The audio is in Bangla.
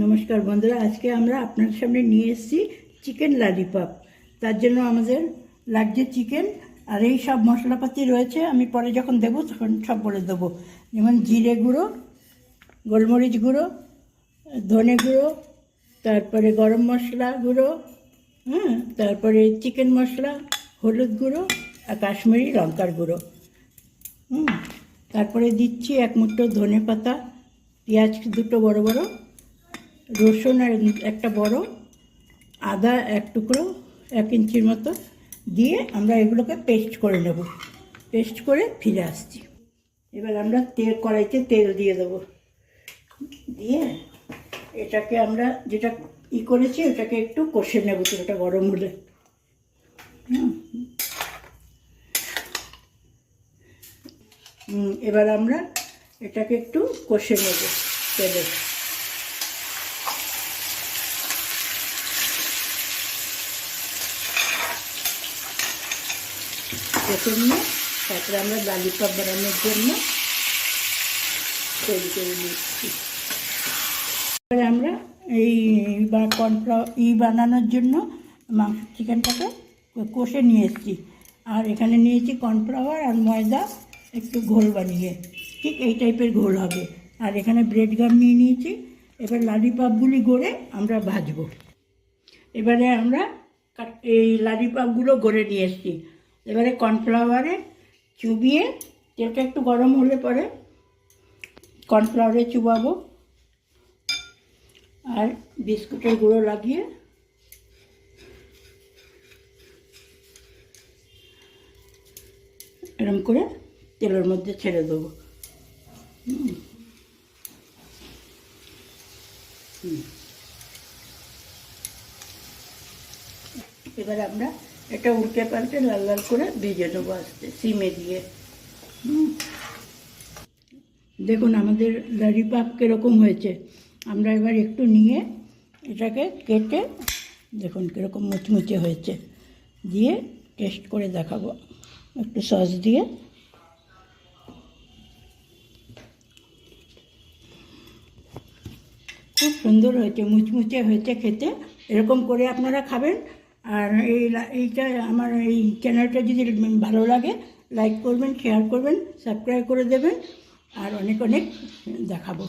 নমস্কার বন্ধুরা, আজকে আমরা আপনাদের সামনে নিয়ে এসেছি চিকেন ললিপপ। তার জন্য আমাদের লাগছে চিকেন, আর এই সব মশলাপাতি রয়েছে। আমি পরে যখন দেবো তখন সব বলে দেবো। যেমন জিরে গুঁড়ো, গোলমরিচ গুঁড়ো, ধনে গুঁড়ো, তারপরে গরম মশলা গুঁড়ো, তারপরে চিকেন মশলা, হলুদ গুঁড়ো আর কাশ্মীরি লঙ্কার গুঁড়ো। তারপরে দিচ্ছি এক মুঠো ধনে পাতা, পেঁয়াজ দুটো বড় বড়, রসুন আর একটা বড়, আদা এক টুকরো 1 ইঞ্চির মতো দিয়ে আমরা এগুলোকে পেস্ট করে নেব। পেস্ট করে ফিরে আসছি। এবার আমরা কড়াইতে তেল দিয়ে দেবো। দিয়ে এটাকে আমরা যেটা করেছি ওটাকে একটু কষে নেব, তেলটা গরম হলে। এবার আমরা এটাকে একটু কষে নেব তেলে। কষে নিয়ে তারপরে আমরা ললিপপ বানানোর জন্য তৈরি করে নিচ্ছি। এবারে আমরা এই কর্নফ্লাওয়ার বানানোর জন্য মাংস চিকেনটাকে কষে নিয়ে এসেছি। আর এখানে নিয়েছি কর্নফ্লাওয়ার আর ময়দা একটু ঘোল বানিয়ে, ঠিক এই টাইপের ঘোল হবে। আর এখানে ব্রেড গাম নিয়ে নিয়েছি। এবার ললিপপগুলি গড়ে আমরা ভাজবো। এবারে আমরা এই ললিপপগুলো গড়ে নিয়ে এসেছি। এবারে কর্নফ্লাওয়ারে চুবিয়ে, তেলটা একটু গরম হলে পরে কর্নফ্লাওয়ারে চুবাবো আর বিস্কুটের গুঁড়ো লাগিয়ে এরকম করে তেলের মধ্যে ছেড়ে দেবো। এবার আমরা এটা উল্টে পাল্টে লাল লাল করে ভেজে নেবো আস্তে সিমে দিয়ে। দেখুন আমাদের ললিপপ কীরকম হয়েছে। আমরা এবার একটু নিয়ে এটাকে কেটে দেখুন কীরকম মুচমুচে হয়েছে, দিয়ে টেস্ট করে দেখাবো একটু সস দিয়ে। খুব সুন্দর হয়েছে, মুচমুচে হয়েছে খেতে। এরকম করে আপনারা খাবেন। আর এইটা আমার এই চ্যানেলটা যদি ভালো লাগে লাইক করবেন, শেয়ার করবেন, সাবস্ক্রাইব করে দেবেন, আর অনেক অনেক দেখাবো।